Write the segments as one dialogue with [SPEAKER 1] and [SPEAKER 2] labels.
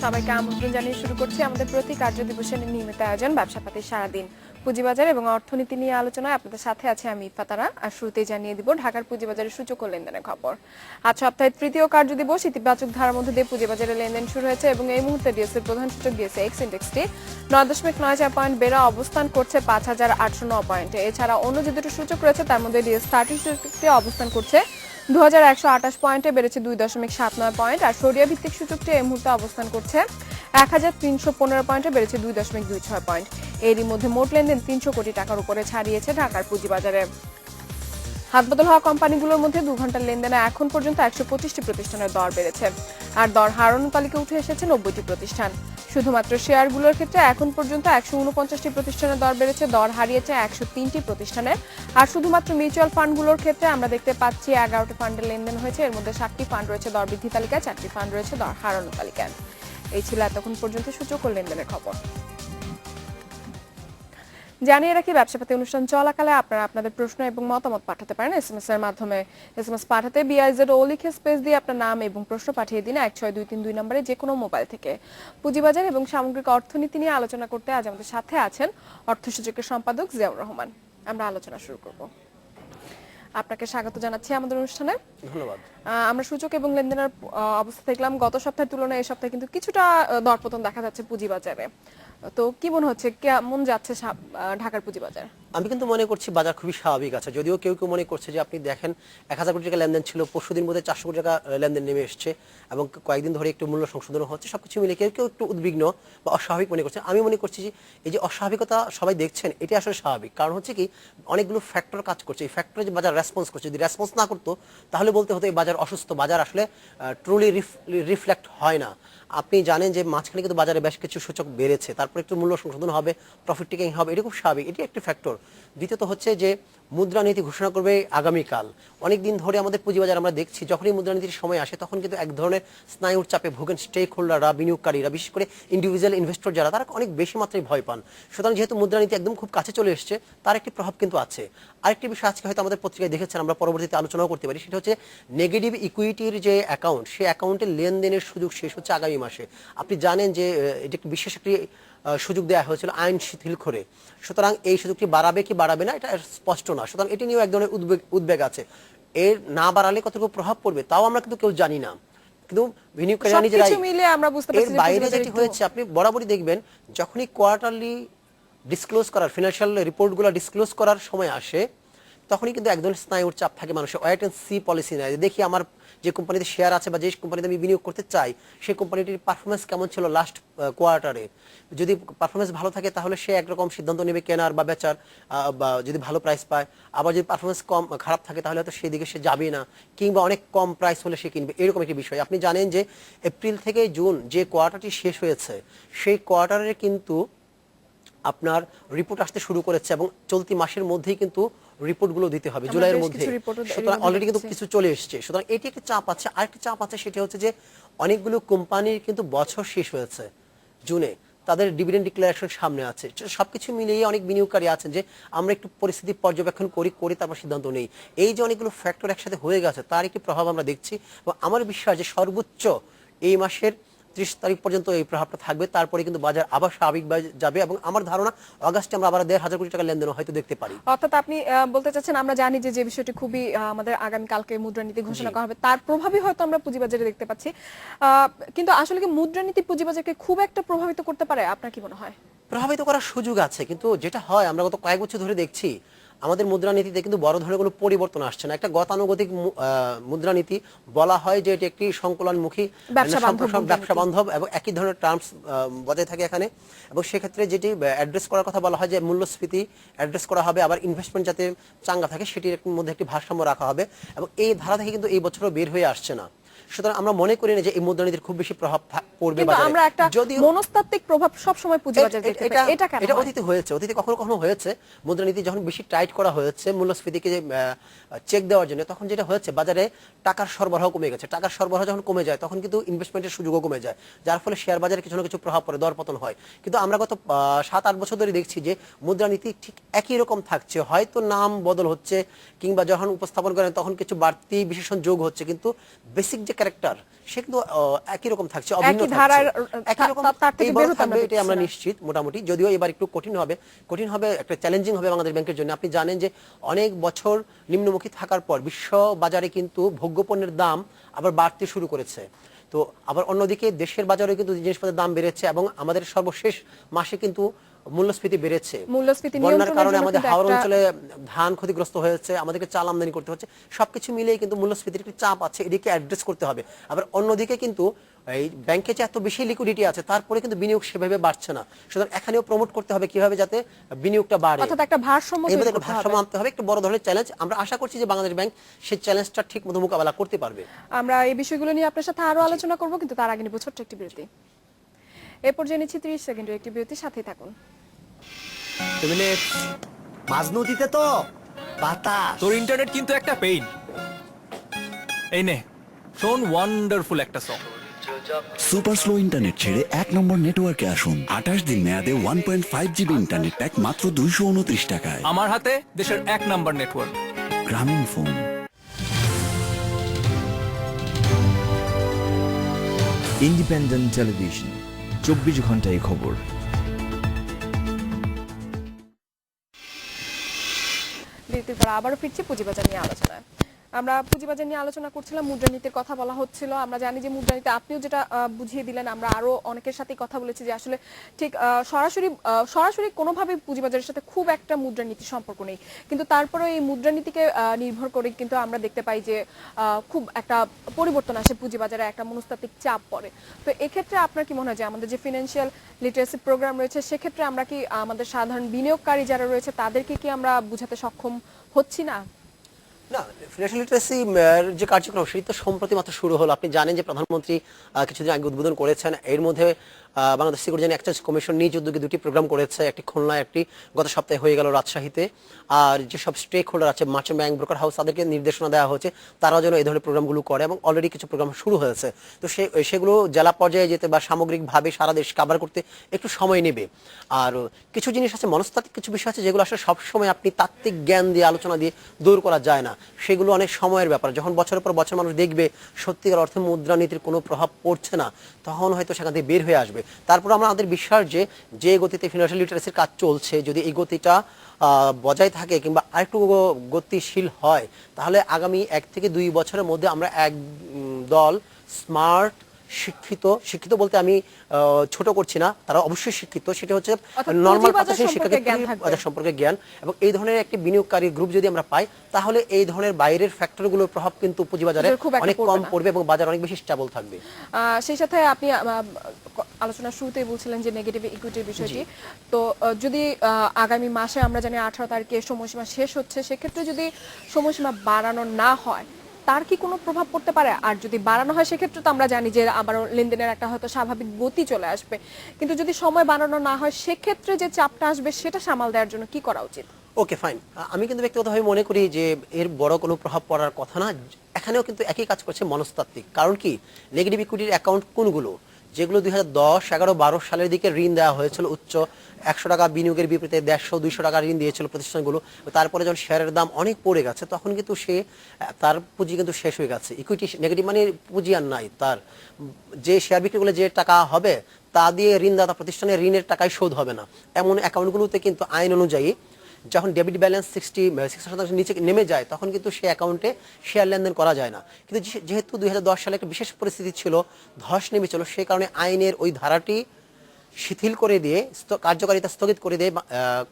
[SPEAKER 1] সবাইকে আমন্ত্রণ জানিয়ে শুরু করছি আমাদের প্রতি কার্যদিবসের নিয়মিত আয়োজন ব্যবসাপাতির সারাদিন পুঁজিবাজার এবং অর্থনীতি নিয়ে আলোচনায় আপনাদের সাথে আছে আমি ইফাতারা। আর শুরুতেই জানিয়ে দিব ঢাকার পুঁজিবাজারের সূচক ও লেনদেনের খবর। আজ সপ্তাহের তৃতীয় কার্যদিবস, ইতিবাচক ধারার মধ্যে দিয়ে পুঁজিবাজারে লেনদেন শুরু হয়েছে এবং এই মুহূর্তে ডিএসসির প্রধান সূচক ডিএসসি এক্স ইন্ডেক্সটি 9.94 পয়েন্ট বেড়ে অবস্থান করছে 5,809 পয়েন্টে। এছাড়া অন্য যে দুটো সূচক রয়েছে তার মধ্যে ডিএস30 সূচকটি অবস্থান করছে 2128 পয়েন্টে, বেড়েছে 2.79 পয়েন্ট। আর সরিয়া ভিত্তিক সূচকটি এই মুহূর্তে অবস্থান করছে 1315 পয়েন্টে, বেড়েছে 2.26 পয়েন্ট। এরই মধ্যে মোট লেনদেন 300 কোটি টাকার উপরে ছাড়িয়েছে ঢাকার পুঁজিবাজারে। হাতবদল হওয়া কোম্পানিগুলোর মধ্যে 2 ঘন্টার লেনদেনে এখন পর্যন্ত 125টি প্রতিষ্ঠানের দর বেড়েছে, আর দর হারানো তালিকায় উঠে এসেছে 90টি প্রতিষ্ঠান। শুধুমাত্র শেয়ারগুলোর ক্ষেত্রে এখন পর্যন্ত 149টি প্রতিষ্ঠানের দর বেড়েছে, দর হারিয়েছে 103টি প্রতিষ্ঠানের। আর শুধুমাত্র মিউচুয়াল ফান্ডগুলোর ক্ষেত্রে আমরা দেখতে পাচ্ছি 11টি ফান্ডের লেনদেন হয়েছে, এর মধ্যে 7টি ফান্ড রয়েছে দর বৃদ্ধি তালিকায়, 4টি ফান্ড রয়েছে দর হারানো তালিকায়। এই ছিল এতক্ষণ পর্যন্ত সূচক ও লেনদেনের খবর। জানিয়ে রাখি, ব্যবসাপাতি অনুষ্ঠান চলাকালে আপনারা আপনাদের প্রশ্ন এবং মতামত পাঠাতে পারেন এসএমএস এর মাধ্যমে। এসএমএস পাঠাতে বিআইজেড ও লিখে স্পেস দিয়ে আপনার নাম এবং প্রশ্ন পাঠিয়ে দিন 16232 নম্বরে যে কোনো মোবাইল থেকে। পুঁজিবাজার এবং সামগ্রিক অর্থনীতি নিয়ে আলোচনা করতে আজ আমাদের সাথে আছেন অর্থসূচকের সম্পাদক জিয়াউর রহমান। আমরা আলোচনা শুরু করব। আপনাকে স্বাগত জানাচ্ছি আমাদের অনুষ্ঠানে।
[SPEAKER 2] ধন্যবাদ।
[SPEAKER 1] আমরা সূচক এবং লেনদেনের অবস্থা দেখলাম, গত সপ্তাহের তুলনায় এই সপ্তাহে কিন্তু কিছুটা দরপতন দেখা যাচ্ছে পুঁজিবাজারে। তো কি মনে হচ্ছে, কেমন যাচ্ছে ঢাকার পুঁজিবাজার?
[SPEAKER 2] আমি কিন্তু মনে করছি বাজার খুবই স্বাভাবিক আছে, যদিও কেউ কেউ মনে করছে যে আপনি দেখেন 1000 কোটি টাকা লেনদেন ছিল, পরশুদিন মধ্যে 400 কোটি টাকা লেনদেন নেমে এসছে এবং কয়েকদিন ধরে একটু মূল্য সংশোধন হচ্ছে। সবকিছু মিলে কেউ কেউ একটু উদ্বিগ্ন বা অস্বাভাবিক মনে করছে। আমি মনে করছি যে এই যে অস্বাভাবিকতা সবাই দেখছেন, এটি আসলে স্বাভাবিক। কারণ হচ্ছে কি, অনেকগুলো ফ্যাক্টর কাজ করছে। এই ফ্যাক্টরে যে বাজার রেসপন্স করছে, যদি রেসপন্স না করতো তাহলে বলতে হতো এই বাজার অসুস্থ। বাজার আসলে ট্রুলি রিফ্লেক্ট হয় না। আপনি জানেন যে মাঝখানে কিন্তু বাজারে বেশ কিছু সূচক বেড়েছে, তারপর একটু মূল্য সংশোধন হবে, প্রফিট টেকিং হবে, এটি খুব স্বাভাবিক, এটি একটি ফ্যাক্টর। দ্বিতীয়ত হচ্ছে যে মুদ্রানীতি ঘোষণা করবে আগামীকাল। অনেকদিন ধরে আমাদের পুঁজিবাজার আমরা দেখছি যখনই মুদ্রানীতির সময় আসে তখন কিন্তু এক ধরনের স্নায়ুর চাপে ভোগেন স্টেক হোল্ডাররা, বিনিয়োগকারীরা, বিশেষ করে ইন্ডিভিজুয়াল ইনভেস্টর যারা, তারা অনেক বেশি মাত্রায় ভয় পান। সুতরাং যেহেতু মুদ্রানীতি একদম খুব কাছে চলে এসছে, তার একটি প্রভাব কিন্তু আছে। আরেকটি বিষয় আজকে হয়তো আমাদের পত্রিকায় দেখেছেন, আমরা পরবর্তীতে আলোচনাও করতে পারি, সেটা হচ্ছে নেগেটিভ ইকুইটির যে অ্যাকাউন্ট, সেই অ্যাকাউন্টের লেনদেনের সুযোগ শেষ হচ্ছে আগামী মাসে। আপনি জানেন যে এটি বিশেষ একটি সুযোগ দেওয়া হয়েছিল আইন শিথিল করে। সুতরাং এই সুযোগটি বাড়াবে কি বাড়াবে না এটা স্পষ্ট না। সুতরাং এটি নিয়েও এক ধরনের উদ্বেগ আছে। এর না বাড়ালে কতটুকু প্রভাব পড়বে তাও আমরা কিন্তু কেউ জানি না, কিন্তু বিনিয়োগকারীরা নিজেরাই। এর বাইরে যেটি হয়েছে, আপনি বরাবরই দেখবেন যখনই কোয়ার্টারলি ডিসক্লোজ করার, ফিনান্সিয়াল রিপোর্টগুলো ডিসক্লোজ করার সময় আসে, তখনই কিন্তু এক ধরনের স্নায়ুর চাপ থাকে মানুষের। ওয়েট অ্যান্ড সি পলিসি নেয়, দেখি আমার যে কোম্পানিতে শেয়ার আছে বা যে কোম্পানিতে আমি বিনিয়োগ করতে চাই সেই কোম্পানিটির পারফরমেন্স কেমন ছিল লাস্ট কোয়ার্টারে। যদি পারফরমেন্স ভালো থাকে তাহলে সে একরকম সিদ্ধান্ত নেবে কেনার বা বেচার, বা যদি ভালো প্রাইস পায়। আবার যদি পারফরমেন্স খারাপ থাকে তাহলে হয়তো সেই দিকে সে যাবে না, কিংবা অনেক কম প্রাইস হলে সে কিনবে, এরকম একটি বিষয়। আপনি জানেন যে এপ্রিল থেকে জুন যে কোয়ার্টারটি শেষ হয়েছে, সেই কোয়ার্টারে কিন্তু আপনার রিপোর্ট আসতে শুরু করেছে এবং চলতি মাসের মধ্যেই কিন্তু রিপোর্টগুলো দিতে হবে, জুলাইয়ের মধ্যে। সুতরাং অলরেডি কিন্তু কিছু চলে এসছে। সুতরাং এটি একটি চাপ আছে। আরেকটি চাপ আছে, সেটা হচ্ছে যে অনেকগুলো কোম্পানির কিন্তু বছর শেষ হয়েছে জুনে, তাদের ডিভিডেন্ড ডিক্লারেশন সামনে আছে। সবকিছু মিলিয়ে অনেক বিনিয়োগকারী আছেন যে আমরা একটু পরিস্থিতি পর্যবেক্ষণ করি তারপর সিদ্ধান্ত নেই। এই যে অনেকগুলো ফ্যাক্টর একসাথে হয়ে গেছে, তার একটি প্রভাব আমরা দেখছি এবং আমার বিশ্বাস যে সর্বোচ্চ এই মাসের 30 তারিখ পর্যন্ত এই প্রভাবটা থাকবে। তারপরে কিন্তু বাজার আবার স্বাভাবিক যাবে এবং আমার ধারণা অগাস্টে আমরা আবার 1,500 কোটি টাকা লেনদেন হয়তো দেখতে পারি।
[SPEAKER 1] অর্থাৎ আপনি বলতে চাচ্ছেন, আমরা জানি যে বিষয়টি খুবই আমাদের আগামী কালকে মুদ্রানীতি ঘোষণা করা হবে, তার প্রভাবই হয়তো আমরা পুঁজিবাজারে দেখতে পাচ্ছি। কিন্তু আসলে কি মুদ্রানীতি পুঁজিবাজারকে খুব একটা প্রভাবিত করতে পারে? আপনার কি মনে হয়?
[SPEAKER 2] প্রভাবিত করার সুযোগ আছে, কিন্তু যেটা হয় আমরা গত কয়েক বছর ধরে দেখছি আমাদের মুদ্রানীতিতে কিন্তু বড় ধরনের কোনো পরিবর্তন আসছে না। একটা গতানুগতিক মুদ্রানীতি বলা হয় যে এটি একটি সংকলনমুখী ব্যবসা বান্ধব এবং একই ধরনের টার্মস বজায় থাকে এখানে। এবং সেক্ষেত্রে যেটি অ্যাড্রেস করার কথা বলা হয় যে মূল্যস্ফীতি অ্যাড্রেস করা হবে, আবার ইনভেস্টমেন্ট যাতে চাঙ্গা থাকে সেটির মধ্যে একটি ভারসাম্য রাখা হবে, এবং এই ধারা থেকে কিন্তু এই বছরও বের হয়ে আসছে না। সুতরাং আমরা মনে করি না যে এই মুদ্রানীতির খুব বেশি প্রভাব পড়বে বাজারে।
[SPEAKER 1] আমরা একটা মনস্তাত্ত্বিক প্রভাব সব সময় পুঁজিবাজারে দেখতে পাই, এটা কেন?
[SPEAKER 2] এটা অতীতে হয়েছে, অতীতে কখনো কখনো হয়েছে। মুদ্রানীতি যখন বেশি টাইট করা হয়েছে মূল্যস্ফীতিকে চেক দেওয়ার জন্য, তখন যেটা হয়েছে বাজারে টাকার সরবরাহ কমে গেছে। টাকার সরবরাহ যখন কমে যায় তখন কিন্তু ইনভেস্টমেন্টের সুযোগও কমে যায়, যার ফলে শেয়ার বাজারে কিছু না কিছু প্রভাব পড়ে, দরপতন হয়। কিন্তু আমরা গত 7-8 বছর ধরে দেখছি যে মুদ্রানীতি ঠিক একই রকম থাকছে, হয়তো নাম বদল হচ্ছে কিংবা যখন উপস্থাপন করেন তখন কিছু বাড়তি বিশেষণ যোগ হচ্ছে, কিন্তু বেসিক যে ক্যারেক্টার সে কিন্তু একই রকম থাকছে, অভিন্ন
[SPEAKER 1] একই ধারার,
[SPEAKER 2] থাকছে, একই রকম
[SPEAKER 1] তার থেকে
[SPEAKER 2] এইবারও
[SPEAKER 1] বেরোতে
[SPEAKER 2] থাকবে,
[SPEAKER 1] আমরা
[SPEAKER 2] এটা আমরা
[SPEAKER 1] দেখছি না।
[SPEAKER 2] নিশ্চিত মোটামুটি। যদিও এবার একটু কঠিন হবে, একটা চ্যালেঞ্জিং হবে বাংলাদেশ ব্যাংকের জন্য। আপনি জানেন যে অনেক বছর নিম্নমুখী থাকার পর বিশ্ব বাজারে কিন্তু ভোগ্যপণ্যের দাম আবার বাড়তে শুরু করেছে। তো আবার অন্যদিকে দেশের বাজারে কিন্তু জিনিসপত্রের দাম বেড়েছে এবং আমাদের সর্বশেষ মাসে কিন্তু মূল্যস্ফীতি বেড়েছে।
[SPEAKER 1] মূল্যস্ফীতি
[SPEAKER 2] বন্যার
[SPEAKER 1] নিয়ন্ত্রণের
[SPEAKER 2] কারণে
[SPEAKER 1] জন্য
[SPEAKER 2] আমাদের
[SPEAKER 1] কিন্তু
[SPEAKER 2] হাওড়
[SPEAKER 1] একটা
[SPEAKER 2] অঞ্চলে ধান ক্ষতিগ্রস্ত হয়েছে, আমাদেরকে চাল আমদানি করতে হচ্ছে। সবকিছু মিলিয়ে কিন্তু মূল্যস্ফীতির একটি চাপ আছে, এদিকে অ্যাড্রেস করতে হবে। আবার অন্যদিকে কিন্তু এই ব্যাংকে যে এত বেশি লিকুইডিটি আছে তারপরে কিন্তু বিনিয়োগ সেভাবে বাড়ছে না। সুতরাং এখানেও প্রমোট করতে হবে কিভাবে যাতে বিনিয়োগটা বাড়ে,
[SPEAKER 1] অর্থাৎ একটা ভারসাম্য
[SPEAKER 2] এর মধ্যে
[SPEAKER 1] তৈরি
[SPEAKER 2] একটা
[SPEAKER 1] করতে হবে।
[SPEAKER 2] ভারসাম্য আনতে হবে, একটা বড় ধরনের চ্যালেঞ্জ। আমরা আশা করছি যে বাংলাদেশ ব্যাংক সেই চ্যালেঞ্জটা ঠিক মতো মোকাবেলা করতে পারবে।
[SPEAKER 1] আমরা এই বিষয়গুলো নিয়ে আপনার সাথে আরো আলোচনা করব, কিন্তু তার আগে নিব ছোট্ট একটি বিরতি। এই পর্যায়ে নিচ্ছি 30 সেকেন্ডের একটি বিরতি, সাথেই থাকুন।
[SPEAKER 3] মাঝ নদীতে তো বাতাস।
[SPEAKER 4] তোর ইন্টারনেট কিন্তু একটা পেইন। এই নে শোন ওয়ান্ডারফুল একটা সং।
[SPEAKER 5] সুপার স্লো ইন্টারনেট ছেড়ে 1 নম্বর নেটওয়ার্কে আসুন। 28 দিন মেয়াদে 1.5 জিবি ইন্টারনেট প্যাক মাত্র 229 টাকায়।
[SPEAKER 4] আমার হাতে দেশের 1 নাম্বার নেটওয়ার্ক।
[SPEAKER 5] গ্রামীণ ফোন।
[SPEAKER 6] ইন্ডিপেন্ডেন্ট টেলিভিশন, 24 ঘন্টায় খবর।
[SPEAKER 1] বিরতির পর আবারও ফিরছি পুঁজিবাজার নিয়ে আলোচনায়। আমরা পুঁজিবাজার নিয়ে আলোচনা করছিলাম, মুদ্রানীতির কথা বলা হচ্ছিল। আমরা জানি যে মুদ্রানীতি আপনিও যেটা বুঝিয়ে দিলেন, আমরা আরো অনেকের সাথে কথা বলেছি যে আসলে ঠিক সরাসরি কোনোভাবে পুঁজিবাজারের সাথে খুব একটা মুদ্রানীতির সম্পর্ক নেই, কিন্তু তারপরে এই মুদ্রানীতিকে নির্ভর করে কিন্তু আমরা দেখতে পাই যে খুব একটা পরিবর্তন আসে পুঁজিবাজারে, একটা মনস্তাত্ত্বিক চাপ পড়ে। তো এক্ষেত্রে আপনার কি মনে হয় যে আমাদের যে ফিনান্সিয়াল লিটারেসি প্রোগ্রাম রয়েছে সেক্ষেত্রে আমরা কি আমাদের সাধারণ বিনিয়োগকারী যারা রয়েছে তাদেরকে কি আমরা বোঝাতে সক্ষম হচ্ছি না?
[SPEAKER 2] না, ফিনান্সিয়াল লিটারেসি যে কার্যক্রম সেটি তো সম্প্রতি মাত্র শুরু হলো। আপনি জানেন যে প্রধানমন্ত্রী কিছুদিন আগে উদ্বোধন করেছেন। এর মধ্যে বাংলাদেশ সিকিউরিটি এক্সচেঞ্জ কমিশন নিজ উদ্যোগে 2টি প্রোগ্রাম করেছে, একটি খুলনায়, একটি গত সপ্তাহে হয়ে গেল রাজশাহীতে। আর যেসব স্টেক হোল্ডার আছে, মার্চেন্ট ব্যাংক, ব্রোকার হাউস, তাদেরকে নির্দেশনা দেওয়া হয়েছে তারাও যেন এই ধরনের প্রোগ্রামগুলো করে, এবং অলরেডি কিছু প্রোগ্রাম শুরু হয়েছে। তো সেগুলো জেলা পর্যায়ে যেতে বা সামগ্রিকভাবে সারা দেশ কাভার করতে একটু সময় নেবে। আর কিছু জিনিস আছে, মনস্তাত্ত্বিক কিছু বিষয় আছে যেগুলো আসলে সবসময় আপনি তাত্ত্বিক জ্ঞান দিয়ে, আলোচনা দিয়ে দূর করা যায় না। সেগুলো অনেক সময়ের ব্যাপার। যখন বছরের পর বছর মানুষ দেখবে সত্যিকার অর্থে মুদ্রানীতির কোনো প্রভাব পড়ছে না, তখন হয়তো সেখান থেকে বের হয়ে আসবে। তারপর আমাদের বিশ্বাস যে গতিতে ফিনান্সিয়াল লিটারেসির কাজ চলছে, যদি এই গতিটা বজায় থাকে কিংবা আরেকটু গতিশীল হয়, তাহলে আগামী 1 থেকে 2 বছরের মধ্যে আমরা এক দল স্মার্ট শিক্ষিত বলতে আমি ছোট করছি না, তারা অবশ্যই শিক্ষিত, সেটা হচ্ছে নরমাল বাজার সম্পর্কে জ্ঞান, এবং এই ধরনের একটি বিনিয়োগকারী গ্রুপ যদি আমরা পাই, তাহলে এই ধরনের বাইরের ফ্যাক্টরগুলোর প্রভাব কিন্তু পুঁজিবাজারে অনেক কম পড়বে এবং বাজার অনেক বেশি স্টেবল থাকবে।
[SPEAKER 1] সেই সাথে আপনি আলোচনার শুরুতেই বলছিলেন যে নেগেটিভ ইকুইটির বিষয়টি। তো যদি আগামী মাসে আমরা জানি 18 তারিখে সময়সীমা শেষ হচ্ছে, সেক্ষেত্রে যদি সময়সীমা বাড়ানো না হয় তার কি কোনো প্রভাব পড়তে পারে? আর যদি বাড়ানো হয় সেক্ষেত্রে তো আমরা জানি যে আবারও লেনদেনের একটা হয়তো স্বাভাবিক গতি চলে আসবে, কিন্তু যদি সময় বাড়ানো না হয় সেক্ষেত্রে যে চাপটা আসবে সেটা সামাল দেওয়ার জন্য কি করা উচিত?
[SPEAKER 2] ওকে, ফাইন। আমি কিন্তু ব্যক্তিগতভাবে মনে করি যে এর বড় কোনো প্রভাব পড়ার কথা না। এখানেও কিন্তু একই কাজ করছে মনস্তাত্ত্বিক। কারণ কি, নেগেটিভ ইকুইটির অ্যাকাউন্ট কোনগুলো? যেগুলো 2010, 11, 12 সালের দিকে ঋণ দেওয়া হয়েছিল উচ্চ 100 টাকা বিনিয়োগের বিপরীতে 150-200 টাকা ঋণ দিয়েছিল প্রতিষ্ঠানগুলো। তারপরে যখন শেয়ারের দাম অনেক পড়ে গেছে তখন কিন্তু তার পুঁজি কিন্তু শেষ হয়ে গেছে। ইকুইটি নেগেটিভ মানে পুঁজি আর নাই, তার যে শেয়ার বিক্রি করলে যে টাকা হবে তা দিয়ে ঋণদাতা প্রতিষ্ঠানের ঋণের টাকাই শোধ হবে না। এমন অ্যাকাউন্টগুলোতে কিন্তু আইন অনুযায়ী যখন ডেবিট ব্যালেন্স 60% নিচে নেমে যায় তখন কিন্তু সেই অ্যাকাউন্টে শেয়ার লেনদেন করা যায় না। কিন্তু যেহেতু 2010 সালে একটা বিশেষ পরিস্থিতি ছিল, ধস নেমেছিল, সেই কারণে আইনের ওই ধারাটি শিথিল করে দিয়ে, কার্যকারিতা স্থগিত করে দিয়ে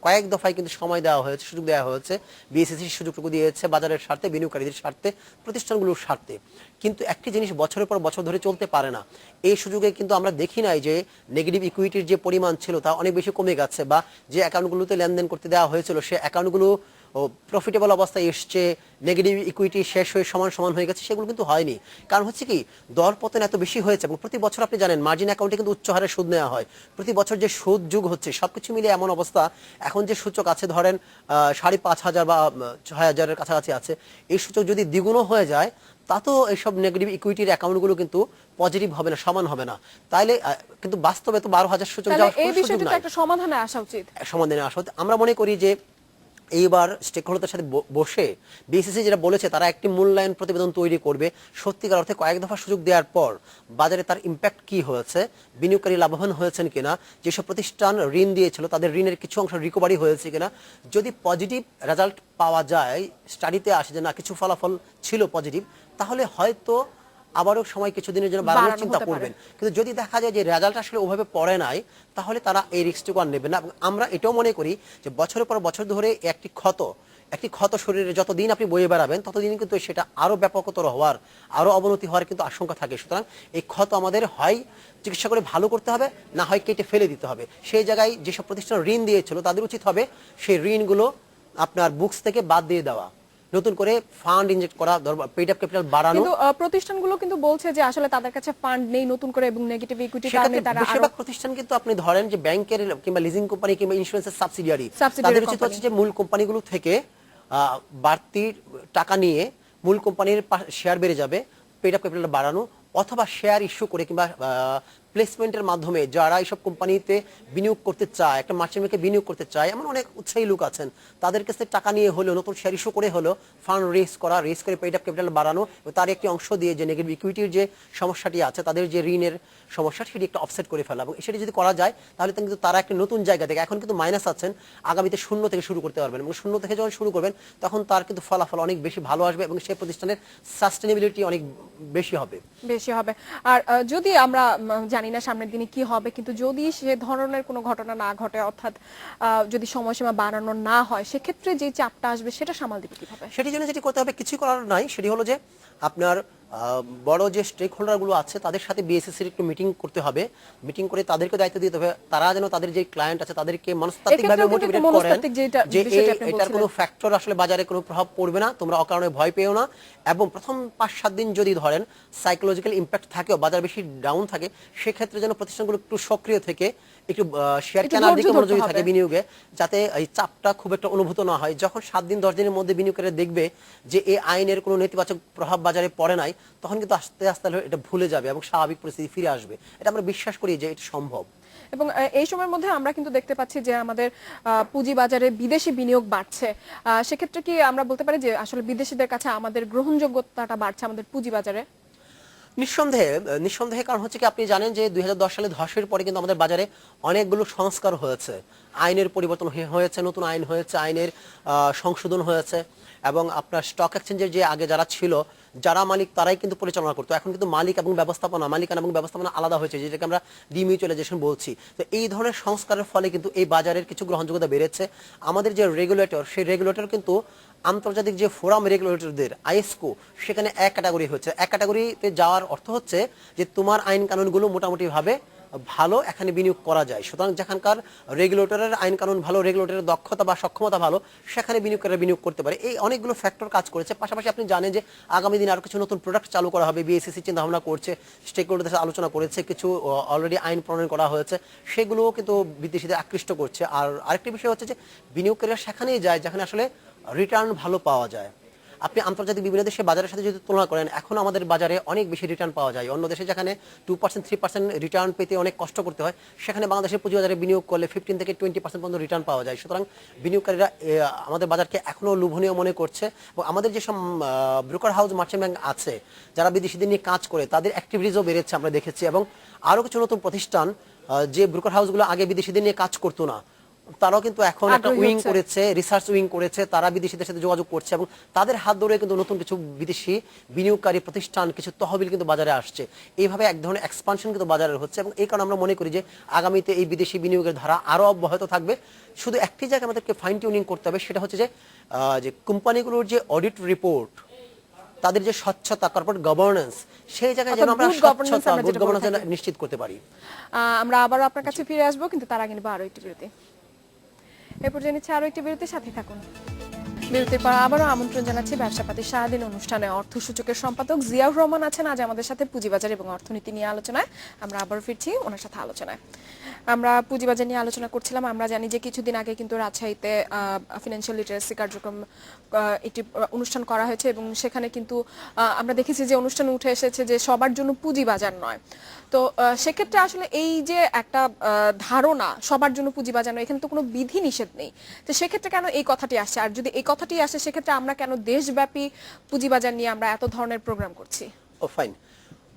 [SPEAKER 2] কয়েক দফায় কিন্তু সময় দেওয়া হয়েছে, সুযোগ দেওয়া হয়েছে। বিএসইসি সুযোগটুকু দিয়েছে বাজারের স্বার্থে, বিনিয়োগকারীদের স্বার্থে, প্রতিষ্ঠানগুলোর স্বার্থে। কিন্তু একটি জিনিস বছরের পর বছর ধরে চলতে পারে না। এই সুযোগে কিন্তু আমরা দেখি নাই যে নেগেটিভ ইকুইটির যে পরিমাণ ছিল তা অনেক বেশি কমে গেছে, বা যে অ্যাকাউন্টগুলোতে লেনদেন করতে দেওয়া হয়েছিল সে অ্যাকাউন্টগুলো প্রফিটেবল অবস্থায় এসছে, নেগেটিভ ইকুইটি শেষ হয়ে সমান হয়ে গেছে, সেগুলো কিন্তু হয়নি। কারণ হচ্ছে কি, দর পতন এত বেশি হয়েছে এবং প্রতি বছর আপনি জানেন মার্জিন অ্যাকাউন্টে কিন্তু উচ্চ হারে সুদ নেওয়া হয়। প্রতি বছর যে সুদ যুগ হচ্ছে, সবকিছু মিলিয়ে এমন অবস্থা, এখন যে সূচক আছে ধরেন 5,500 বা 6,000-এর কাছাকাছি আছে, এই সূচক যদি দ্বিগুণও হয়ে যায় তা তো এইসব নেগেটিভ ইকুইটির অ্যাকাউন্টগুলো কিন্তু পজিটিভ হবে না, সমান হবে না। তাইলে কিন্তু বাস্তবে তো 12,000 সূচক যাওয়ার
[SPEAKER 1] এই বিষয়টা একটা সমাধানে আসা উচিত।
[SPEAKER 2] সমাধানে আসা উচিত। আমরা মনে করি যে এইবার স্টেক হোল্ডারদের সাথে বসে বিএসসিসি যেটা বলেছে তারা একটি মূল্যায়ন প্রতিবেদন তৈরি করবে, সত্যিকার অর্থে কয়েক দফা সুযোগ দেওয়ার পর বাজারে তার ইম্প্যাক্ট কি হয়েছে, বিনিয়োগকারী লাভবান হয়েছেন কিনা, যেসব প্রতিষ্ঠান ঋণ দিয়েছিল তাদের ঋণের কিছু অংশ রিকভারি হয়েছে কিনা। যদি পজিটিভ রেজাল্ট পাওয়া যায়, স্টাডিতে আসে যে না কিছু ফলাফল ছিল পজিটিভ, তাহলে হয়তো আবারও সময় কিছুদিনের জন্য বাড়ানোর
[SPEAKER 1] বাড়ানো
[SPEAKER 2] চিন্তা
[SPEAKER 1] হতে পারে।
[SPEAKER 2] করবেন। কিন্তু যদি দেখা যায় যে রেজাল্ট আসলে ওভাবে পড়ে নাই, তাহলে তারা এই রিস্কটুকু আর নেবেন না। এবং আমরা এটাও মনে করি যে বছরের পর বছর ধরে একটি ক্ষত শরীরে যতদিন আপনি বয়ে বেড়াবেন ততদিন কিন্তু সেটা আরো ব্যাপকতর হওয়ার, আরো অবনতি হওয়ার কিন্তু আশঙ্কা থাকে। সুতরাং এই ক্ষত আমাদের হয় চিকিৎসা করে ভালো করতে হবে, না হয় কেটে ফেলে দিতে হবে। সেই জায়গায় যেসব প্রতিষ্ঠান ঋণ দিয়েছিল তাদের উচিত হবে সেই ঋণগুলো আপনার বুকস থেকে বাদ দিয়ে দেওয়া, নতুন করে ফান্ড ইনজেক্ট করা, পেইড আপ ক্যাপিটাল বাড়ানো।
[SPEAKER 1] কিন্তু প্রতিষ্ঠানগুলো কিন্তু বলছে যে আসলে তাদের কাছে ফান্ড নেই নতুন করে, এবং নেগেটিভ ইকুইটির কারণে
[SPEAKER 2] সেক্ষেত্রে
[SPEAKER 1] তারা আরো
[SPEAKER 2] বেশিরভাগ প্রতিষ্ঠান কিন্তু আপনি ধরেন যে ব্যাংকের কিংবা লিজিং কোম্পানি কিংবা ইন্স্যুরেন্সের সাবসিডিয়ারি, তাদের উচিত হচ্ছে যে মূল কোম্পানিগুলো থেকে বাড়তি টাকা নিয়ে মূল কোম্পানির শেয়ার বেড়ে যাবে, পেইড আপ ক্যাপিটাল বাড়ানো, অথবা শেয়ার ইস্যু করে কিংবা প্লেসমেন্টের মাধ্যমে যারা এইসব কোম্পানিতে বিনিয়োগ করতে চায়, একটা মার্চেন্ট ব্যাংকে বিনিয়োগ করতে চায়, এমন অনেক উৎসাহী লোক আছেন, তাদের কাছে টাকা নিয়ে হলেও নতুন শেয়ার ইস্যু করে হলেও ফান্ড রেজ করে পেইড আপ ক্যাপিটাল বাড়ানো, এবং তার একটি অংশ দিয়ে যে নেগেটিভ ইকুইটির যে সমস্যাটি আছে, তাদের যে ঋণের সমস্যা, সেটি একটা অফসেট করে ফেলা। এবং সেটি যদি করা যায় তাহলে কিন্তু তারা একটা নতুন জায়গা থেকে, এখন কিন্তু মাইনাস আছেন, আগামীতে শূন্য থেকে শুরু করতে পারবেন। এবং শূন্য থেকে যখন শুরু করবেন তখন তার কিন্তু ফলাফল অনেক বেশি ভালো আসবে এবং সেই প্রতিষ্ঠানের সাস্টেনেবিলিটি অনেক বেশি হবে।
[SPEAKER 1] আর যদি আমরা জানি না সামনের দিনে কি হবে, কিন্তু যদি সে ধরনের কোনো ঘটনা না ঘটে, অর্থাৎ যদি সময়সীমা বাড়ানো না হয়, সেক্ষেত্রে যে চাপটা আসবে সেটা সামাল দিবে কিভাবে?
[SPEAKER 2] সেটির জন্য যেটি করতে হবে, কিছু করার নাই, সেটি হলো যে আপনার বড় যে স্টেক হোল্ডারগুলো আছে তাদের সাথে বিএসসিসির একটু মিটিং করতে হবে। মিটিং করে তাদেরকে দায়িত্ব দিতে হবে, তারা যেন তাদের যে ক্লায়েন্ট আছে তাদেরকে মনস্তাত্ত্বিকভাবে মোটিভেট করেন যে এটার কোনো ফ্যাক্টর আসলে বাজারে কোনো প্রভাব পড়বে না, তোমরা অকারণে ভয় পেও না। এবং প্রথম 5-7 দিন যদি ধরেন সাইকোলজিক্যাল ইম্প্যাক্ট থাকেও, বাজার বেশি ডাউন থাকে, সেক্ষেত্রে যেন প্রতিষ্ঠানগুলো একটু সক্রিয় থেকে একটু শেয়ার কেনার দিকে মনোযোগী থাকে বিনিয়োগে, যাতে এই চাপটা খুব একটা অনুভূত না হয়। যখন 7 দিন 10 দিনের মধ্যে বিনিয়োগকারীরা দেখবে যে এই আইনের কোনো নেতিবাচক প্রভাব বাজারে পড়ে নাই, তখন কিন্তু আস্তে আস্তে এটা ভুলে যাবে এবং স্বাভাবিক পরিস্থিতি ফিরে আসবে। এটা আমরা বিশ্বাস করি যে এটা সম্ভব।
[SPEAKER 1] এবং এই সময়ের মধ্যে আমরা কিন্তু দেখতে পাচ্ছি যে আমাদের পুঁজিবাজারে বিদেশি বিনিয়োগ বাড়ছে। সেক্ষেত্রে কি আমরা বলতে পারি যে আসলে বিদেশিদের কাছে আমাদের গ্রহণযোগ্যতাটা বাড়ছে আমাদের পুঁজিবাজারে?
[SPEAKER 2] নিঃসন্দেহে। কারণ হচ্ছে কি, আপনি জানেন যে 2010 সালে ধসের পরে কিন্তু আমাদের বাজারে অনেকগুলো সংস্কার হয়েছে, আইনের পরিবর্তন হয়েছে, নতুন আইন হয়েছে, আইনের সংশোধন হয়েছে। এবং আপনার স্টক এক্সচেঞ্জের যে আগে যারা ছিল, যারা মালিক তারাই কিন্তু পরিচালনা করতো, এখন কিন্তু মালিকানা এবং ব্যবস্থাপনা আলাদা হয়েছে, যেটাকে আমরা ডিমিউচুয়ালাইজেশন বলছি। তো এই ধরনের সংস্কারের ফলে কিন্তু এই বাজারের কিছু গ্রহণযোগ্যতা বেড়েছে। আমাদের যে রেগুলেটর, সেই রেগুলেটর কিন্তু আন্তর্জাতিক যে ফোরাম রেগুলেটরদের আইএসকো, সেখানে এক ক্যাটাগরি হচ্ছে। এক ক্যাটাগরিতে যাওয়ার অর্থ হচ্ছে যে তোমার আইন কানুনগুলো মোটামুটি ভাবে ভালো, এখানে বিনিয়োগ করা যায়। সুতরাং যেখানকার রেগুলেটরের আইন কানুন ভালো, রেগুলেটরের দক্ষতা বা সক্ষমতা ভালো, সেখানে বিনিয়োগকারীরা বিনিয়োগ করতে পারে। এই অনেকগুলো ফ্যাক্টর কাজ করেছে। পাশাপাশি আপনি জানেন যে আগামী দিনে আরো কিছু নতুন প্রোডাক্ট চালু করা হবে, বিএসসিসি চিন্তা ভাবনা করছে, স্টেক হোল্ডারদের সাথে আলোচনা করেছে, কিছু অলরেডি আইন প্রণয়ন করা হয়েছে, সেগুলোও কিন্তু বিদেশিদের আকৃষ্ট করছে। আর আরেকটি বিষয় হচ্ছে যে বিনিয়োগকারীরা সেখানেই যায় যেখানে আসলে রিটার্ন ভালো পাওয়া যায়। আপনি আন্তর্জাতিক বিভিন্ন দেশের বাজারের সাথে যদি তুলনা করেন, এখন আমাদের বাজারে অনেক বেশি রিটার্ন পাওয়া যায়। অন্য দেশে যেখানে 2%, 3% রিটার্ন পেতে অনেক কষ্ট করতে হয়, সেখানে বাংলাদেশের পুঁজিবাজারে বিনিয়োগ করলে 15 থেকে 20% পর্যন্ত রিটার্ন পাওয়া যায়। সুতরাং বিনিয়োগকারীরা আমাদের বাজারকে এখনো লোভনীয় মনে করছে। এবং আমাদের যেসব ব্রোকার হাউস, মার্চেন্ট ব্যাংক আছে, যারা বিদেশিদের নিয়ে কাজ করে, তাদের অ্যাক্টিভিটিসও বেড়েছে আমরা দেখেছি। এবং আরও কিছু নতুন প্রতিষ্ঠান, যে ব্রোকার হাউসগুলো আগে বিদেশিদের নিয়ে কাজ করতো না, তারাও কিন্তু এখন একটা উইং করেছে, রিসার্চ উইং করেছে, তারা বিদেশিদের সাথে যোগাযোগ করছে এবং তাদের হাত ধরে কিন্তু নতুন কিছু বিদেশি বিনিয়োগকারী প্রতিষ্ঠান, কিছু তহবিল কিন্তু বাজারে আসছে। এইভাবে এক ধরনের এক্সপানশন কিন্তু বাজারে হচ্ছে। এবং এই কারণে আমরা মনে করি যে আগামীতে এই বিদেশি বিনিয়োগের ধারা আরো অব্যাহত থাকবে। শুধু একটি জায়গায় আমাদেরকে ফাইন টিউনিং করতে হবে, সেটা হচ্ছে যে কোম্পানিগুলোর যে অডিট রিপোর্ট, তাদের যে স্বচ্ছতা, কর্পোরেট গভর্নেন্স, সেই জায়গায় যেন আমরা স্বচ্ছতা, গুড গভর্নেন্স নিশ্চিত করতে পারি।
[SPEAKER 1] আমরা আবারও আপনার কাছে ফিরে আসবো, কিন্তু তার আগে নেব আরো একটি বিরতি। এ পর্যায়ে নিচ্ছে আরো একটি বিরতি, সাথে থাকুন। বিরতির পর আবারও আমন্ত্রণ জানাচ্ছি ব্যবসাপাতির সারাদিন অনুষ্ঠানে অর্থ সূচকের সম্পাদক জিয়াউর রহমান আছেন আজ আমাদের সাথে পুঁজিবাজার এবং অর্থনীতি নিয়ে আলোচনায়। আমরা আবারও ফিরছি ওনার সাথে আলোচনায়। আমরা পুঁজিবাজার নিয়ে আলোচনা করছিলাম। আমরা জানি যে কিছুদিন আগে কিন্তু রাজশাহীতে ফিনান্সিয়াল লিটারেসি কার্যক্রম একটি অনুষ্ঠান করা হয়েছে এবং সেখানে কিন্তু আমরা দেখেছি যে অনুষ্ঠানে উঠে এসেছে যে সবার জন্য পুঁজিবাজার নয়। তো সেক্ষেত্রে আসলে এই যে একটা ধারণা সবার জন্য পুঁজিবাজার নয়, এখানে তো কোনো বিধি নিষেধ নেই। তো সেক্ষেত্রে কেন এই কথাটি আসছে? আর যদি এই কথাটি আসে সেক্ষেত্রে আমরা কেন দেশব্যাপী পুঁজিবাজার নিয়ে আমরা এত ধরনের প্রোগ্রাম করছি?
[SPEAKER 2] ও ফাইন।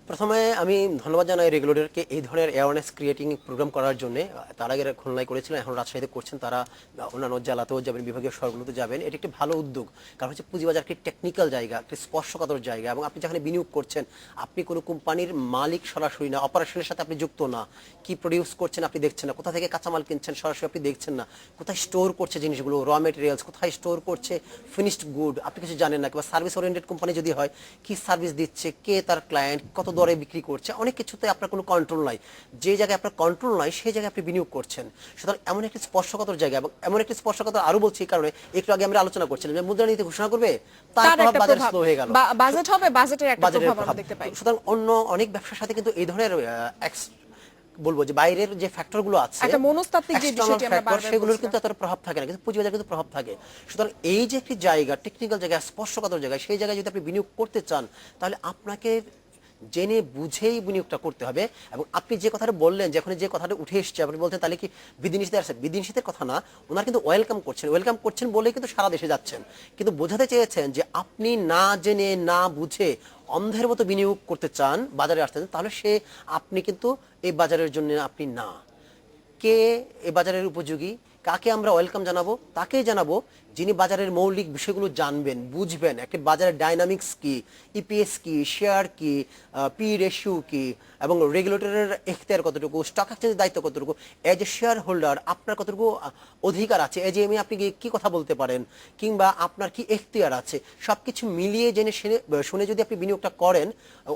[SPEAKER 2] প্রথমে আমি ধন্যবাদ জানাই রেগুলেটরকে এই ধরনের অ্যাওয়ারনেস ক্রিয়েটিং প্রোগ্রাম করার জন্য। তার আগে খুলনায় করেছিলেন, এখন রাজশাহীতে করছেন, তারা অন্যান্য জেলাতেও যাবেন, বিভাগীয় শহরগুলোতে যাবেন। এটি একটি ভালো উদ্যোগ, কারণ হচ্ছে পুঁজিবাজার একটি টেকনিক্যাল জায়গা, একটি স্পর্শকাতর জায়গা, এবং আপনি যেখানে বিনিয়োগ করছেন আপনি কোনো কোম্পানির মালিক সরাসরি না, অপারেশনের সাথে আপনি যুক্ত না, কি প্রডিউস করছেন আপনি দেখছেন না, কোথা থেকে কাঁচামাল কিনছেন সরাসরি আপনি দেখছেন না, কোথায় স্টোর করছে জিনিসগুলো, র মেটেরিয়ালস কোথায় স্টোর করছে, ফিনিশড গুড আপনি কিছু জানেন না। কিংবা সার্ভিস ওরিয়েন্টেড কোম্পানি যদি হয়, কি সার্ভিস দিচ্ছে, কে তার ক্লায়েন্ট, কত দরে বিক্রি করছে, অনেক কিছুতে আপনার কোনো কন্ট্রোল নাই। যে জায়গায় আপনার কন্ট্রোল নাই সেই জায়গায় আপনি বিনিয়োগ করছেন। সুতরাং এমন একটি স্পর্শকাতর জায়গা, এবং এমন একটি স্পর্শকাতর আরো বলছি এই কারণে, একটু আগে আমরা আলোচনা করছিলাম যে মুদ্রানীতি ঘোষণা করবে, তার প্রভাব বাজারে স্লো হয়ে গেল,
[SPEAKER 1] বাজেট হবে, বাজেটের একটা প্রভাব আমরা দেখতে পাই।
[SPEAKER 2] সুতরাং অন্য অনেক ব্যবসার সাথে কিন্তু এই ধরনের বলবো যে বাইরের যে ফ্যাক্টরগুলো আছে,
[SPEAKER 1] একটা মনস্তাত্ত্বিক যে বিষয়টি আমরা বারবার
[SPEAKER 2] সেগুলোর কিন্তু এতটা প্রভাব থাকে না, কিন্তু পুঁজিবাজার কিন্তু প্রভাব থাকে। সুতরাং এই যে একটি জায়গা, টেকনিক্যাল জায়গা, স্পর্শকাতর জায়গা, সেই জায়গায় যদি আপনি বিনিয়োগ করতে চান তাহলে আপনাকে জেনে বুঝেই বিনিয়োগটা করতে হবে। এবং আপনি যে কথাটা বললেন, যখন যে কথাটা উঠে এসছে, আপনি বলতেন তাহলে কি বিধিনিষেধ আছে? বিধিনিষেধের কথা না, ওনার কিন্তু ওয়েলকাম করছেন বলেই কিন্তু সারা দেশে যাচ্ছেন। কিন্তু বোঝাতে চেয়েছেন যে আপনি না জেনে না বুঝে অন্ধের মতো বিনিয়োগ করতে চান, বাজারে আসতে চান, তাহলে আপনি কিন্তু এই বাজারের জন্য আপনি না। কে এই বাজারের উপযোগী, কাকে আমরা ওয়েলকাম জানাবো? তাকেই জানাবো যিনি বাজারের মৌলিক বিষয়গুলো জানবেন, বুঝবেন, একটি বাজারের ডাইনামিক্স কি, ইপিএস কি, শেয়ার কি, পি রেশিও কি, এবং রেগুলেটরের এখতিয়ার কতটুকু, স্টক এক্সচেঞ্জের দায়িত্ব কতটুকু, এজ এ শেয়ার হোল্ডার আপনার কতটুকু অধিকার আছে, এজ এ আপনি কি কথা বলতে পারেন, কিংবা আপনার কি এখতিয়ার আছে, সবকিছু মিলিয়ে জেনে শুনে যদি আপনি বিনিয়োগটা করেন,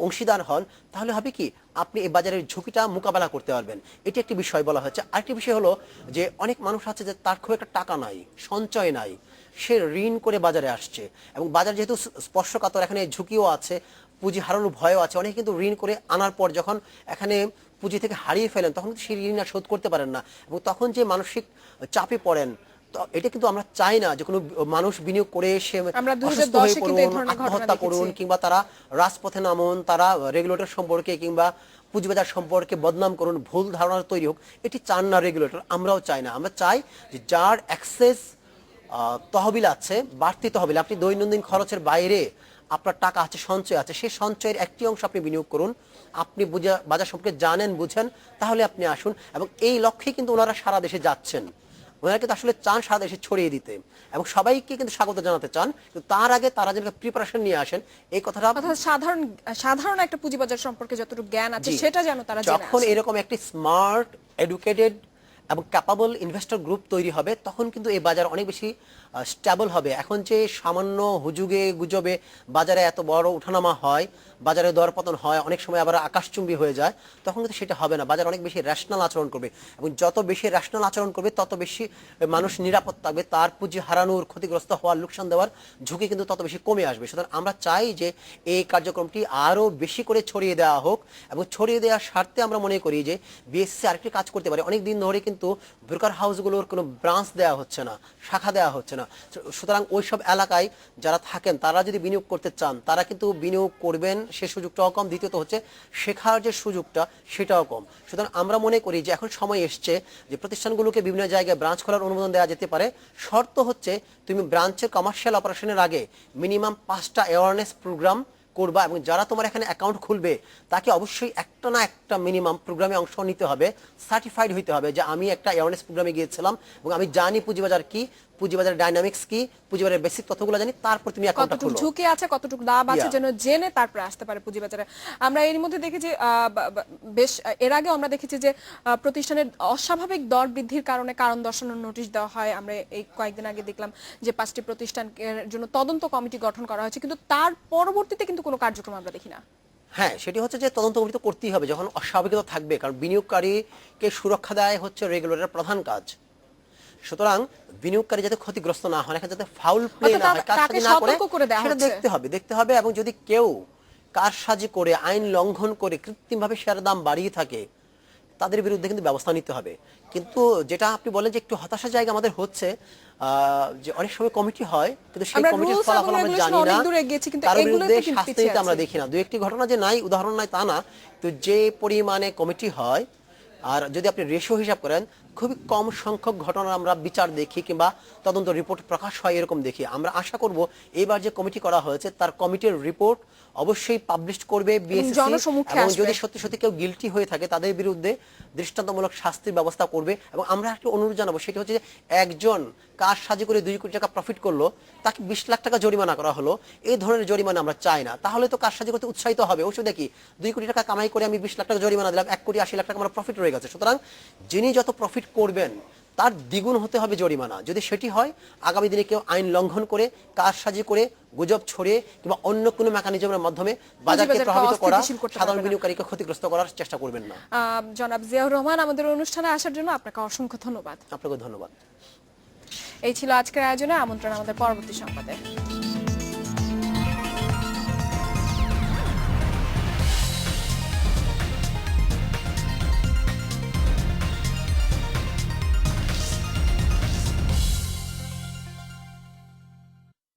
[SPEAKER 2] অংশীদার হন, তাহলে হবে কি আপনি এই বাজারের ঝুঁকিটা মোকাবেলা করতে পারবেন। এটি একটি বিষয় বলা হচ্ছে। আরেকটি বিষয় হলো যে অনেক মানুষ আছে যে তার খুব একটা টাকা নাই, সঞ্চয় নাই, সে ঋণ করে বাজারে আসছে, এবং বাজার যেহেতু স্পর্শকাতর, এখানে ঝুঁকিও আছে, পুঁজি হারানোর ভয়ও আছে। অনেকে কিন্তু ঋণ করে আনার পর যখন এখানে পুঁজি থেকে হারিয়ে ফেলেন, তখন কিন্তু সেই ঋণ আর শোধ করতে পারেন না, এবং তখন যে মানসিক চাপে পড়েন, এটা কিন্তু আমরা চাই না যে কোনো মানুষ বিনিয়োগ করে এসে অসুস্থ হয়ে পড়ুন, আত্মহত্যা করুন, কিংবা তারা রাজপথে নামুন, তারা রেগুলেটর সম্পর্কে কিংবা পুঁজিবাজার সম্পর্কে বদনাম করুন, ভুল ধারণা তৈরি হোক। এটি চান না রেগুলেটর, আমরাও চাই না। আমরা চাই যে যার অ্যাক্সেস তহবিল আছে, বাড়তি তহবিল, আপনি দৈনন্দিন খরচের বাইরে আপনার টাকা আছে, সঞ্চয় আছে, সেই সঞ্চয়ের একটি অংশ আপনি বিনিয়োগ করুন। আপনি বাজার সম্পর্কে জানেন, বুঝেন, তাহলে আপনি আসুন। এবং এই লক্ষ্যে কিন্তু ওনারা সারা দেশে যাচ্ছেন। ওনারা কিন্তু আসলে চান সারা দেশে ছড়িয়ে দিতে, এবং সবাইকে কিন্তু স্বাগত জানাতে চান। কিন্তু তার আগে তারা যেন প্রিপারেশন নিয়ে আসেন, এই কথাটা
[SPEAKER 1] সাধারণ একটা পুঁজিবাজার সম্পর্কে যতটুকু জ্ঞান আছে সেটা যেন তারা জেনে
[SPEAKER 2] যখন এরকম একটি স্মার্ট, এডুকেটেড এবং ক্যাপাবল ইনভেস্টর গ্রুপ তৈরি হবে, তখন কিন্তু এই বাজার অনেক বেশি স্টেবল হবে। এখন যে সামান্য হুজুগে গুজবে বাজারে এত বড় উঠানামা হয়, বাজারে দরপতন হয়, অনেক সময় আবার আকাশচুম্বী হয়ে যায়, তখন কিন্তু সেটা হবে না। বাজার অনেক বেশি রেশনাল আচরণ করবে, এবং যত বেশি রেশনাল আচরণ করবে তত বেশি মানুষ নিরাপদ থাকবে, তার পুঁজি হারানোর, ক্ষতিগ্রস্ত হওয়ার, লোকসান দেওয়ার ঝুঁকি কিন্তু তত বেশি কমে আসবে। সুতরাং আমরা চাই যে এই কার্যক্রমটি আরও বেশি করে ছড়িয়ে দেওয়া হোক, এবং ছড়িয়ে দেওয়ার স্বার্থে আমরা মনে করি যে বিএসসি আরেকটি কাজ করতে পারে। অনেক দিন ধরে কিন্তু ব্রোকার হাউসগুলোর কোনো ব্রাঞ্চ দেওয়া হচ্ছে না, শাখা দেওয়া হচ্ছে না। সুতরাং ওইসব এলাকায় যারা থাকেন তারা যদি বিনিয়োগ করতে চান, তারা কিন্তু বিনিয়োগ করবেন, সে সুযোগটাও কম। দ্বিতীয়ত হচ্ছে শেখার যে সুযোগটা সেটাও কম। সুতরাং আমরা মনে করি যে এখন সময় এসছে যে প্রতিষ্ঠানগুলোকে বিভিন্ন জায়গায় ব্রাঞ্চ খোলার অনুমোদন দেওয়া যেতে পারে। শর্ত হচ্ছে তুমি ব্রাঞ্চের কমার্শিয়াল অপারেশনের আগে মিনিমাম 5টা অ্যাওয়ারনেস প্রোগ্রাম করবা, এবং যারা তোমার এখানে অ্যাকাউন্ট খুলবে তাকে অবশ্যই একটা না একটা মিনিমাম প্রোগ্রামে অংশ নিতে হবে, সার্টিফাইড হইতে হবে যে আমি একটা অ্যাওয়ারনেস প্রোগ্রামে গিয়েছিলাম এবং আমি জানি পুঁজিবাজার কি, পুঁজিবাজারের ডাইনামিক্স কি, পুঁজিবাজারের বেসিক তথ্যগুলো জানি, তারপর তুমি অ্যাকাউন্টটা খোলো।
[SPEAKER 1] কতটুকু ঝুঁকি আছে, কতটুকু লাভ আছে যেন জেনে তারপরে আসতে পারে পুঁজিবাজারে। আমরা এর মধ্যে দেখেছি বেশ এর আগে আমরা দেখেছি যে প্রতিষ্ঠানের অস্বাভাবিক দর বৃদ্ধির কারণে কারণ দর্শানোর নোটিশ দেওয়া হয়। আমরা এই কয়েকদিন আগে দেখলাম যে 5টি প্রতিষ্ঠানের জন্য তদন্ত কমিটি গঠন করা হয়েছে, কিন্তু তার পরবর্তীতে কিন্তু কোনো কার্যক্রম আমরা দেখি না।
[SPEAKER 2] হ্যাঁ, সেটি হচ্ছে যে তদন্ত কমিটি তো করতেই হবে যখন অস্বাভাবিকতা থাকবে, কারণ বিনিয়োগকারীকে সুরক্ষা দেওয়াই হচ্ছে রেগুলেটরের প্রধান কাজ। সুতরাং বিনিয়োগকারী যাতে ক্ষতিগ্রস্ত না হয়, এখানে যাতে ফাউল প্লে
[SPEAKER 1] অর্থাৎ
[SPEAKER 2] না হয়,
[SPEAKER 1] তাকে
[SPEAKER 2] কারসাজি না করে
[SPEAKER 1] সতর্ক করে দেওয়া
[SPEAKER 2] সেটা
[SPEAKER 1] হচ্ছে।
[SPEAKER 2] দেখতে হবে এবং যদি কেউ কারসাজি করে আইন লঙ্ঘন করে কৃত্রিমভাবে শেয়ার দাম বাড়িয়ে থাকে তাদের বিরুদ্ধে কিন্তু ব্যবস্থা নিতে হবে। কিন্তু যেটা আপনি বলেন যে একটু হতাশার জায়গা আমাদের হচ্ছে যে অনেক সময় কমিটি হয় কিন্তু সেই
[SPEAKER 1] আমরা
[SPEAKER 2] কমিটির
[SPEAKER 1] rules
[SPEAKER 2] ফলাফল
[SPEAKER 1] এবং
[SPEAKER 2] আমরা
[SPEAKER 1] regulation
[SPEAKER 2] জানি না,
[SPEAKER 1] অনেক দূরে এগিয়েছি, কিন্তু
[SPEAKER 2] কারো
[SPEAKER 1] এগুলোতে
[SPEAKER 2] বিরুদ্ধে
[SPEAKER 1] কিন্তু
[SPEAKER 2] শাস্তি
[SPEAKER 1] পিছিয়ে
[SPEAKER 2] নিতে আমরা
[SPEAKER 1] আছি।
[SPEAKER 2] দেখি না। দু একটি ঘটনা যে নাই, উদাহরণ নাই তা না, তো যে পরিমাণে কমিটি হয় আর যদি আপনি রেশিও হিসাব করেন খুবই কম সংখ্যক ঘটনা আমরা বিচার দেখি কিংবা তদন্ত রিপোর্ট প্রকাশ হয় এরকম দেখি। আমরা আশা করব এবার যে কমিটি করা হয়েছে তার কমিটির রিপোর্ট অবশ্যই পাবলিশ করবে বিএসসি
[SPEAKER 1] জনসম্মুখে
[SPEAKER 2] এবং
[SPEAKER 1] আসবে।
[SPEAKER 2] যদি সত্যি সত্যি কেউ গিলটি হয়ে থাকে তাদের বিরুদ্ধে দৃষ্টান্তমূলক শাস্তির ব্যবস্থা করবে। এবং আমরা একটা অনুরোধ জানাবো, সেটা হচ্ছে যে একজন কাজ সাজি করে 2 কোটি টাকা প্রফিট করলো, তাকে 20 লাখ টাকা জরিমানা করা হলো, এই ধরনের জরিমানা আমরা চাই না। তাহলে তো কাজ সাজি করতে উৎসাহিত হবে। অবশ্যই দেখি 2 কোটি টাকা কামাই করে আমি 20 লাখ টাকা জরিমানা দিলাম, 1 কোটি 80 লাখ টাকা আমার প্রফিট রয়ে গেছে। সুতরাং যিনি যত প্রফিট করবেন তার দ্বিগুণ হতে হবে জরিমানা। যদি সেটি হয়, আগামী দিনে কেউ আইন লঙ্ঘন করে কাজ সাজি করে গুজব ছড়িয়ে কিংবা অন্য কোনো মেকানিজমের মাধ্যমে বাজারকে
[SPEAKER 1] পুঁজিবাজারকে
[SPEAKER 2] প্রভাবিত করা,
[SPEAKER 1] অস্থিতিশীল করতে
[SPEAKER 2] সাধারণ
[SPEAKER 1] পারবে না।
[SPEAKER 2] বিনিয়োগকারীকে ক্ষতিগ্রস্ত করার চেষ্টা করবেন না।
[SPEAKER 1] জনাব জিয়াউর রহমান, আমাদের অনুষ্ঠানে আসার জন্য আপনাকে অসংখ্য ধন্যবাদ।
[SPEAKER 2] আপনাকে ধন্যবাদ।
[SPEAKER 1] এই ছিল আজকের আয়োজনে, আমন্ত্রণ আমাদের পরবর্তী সংবাদে।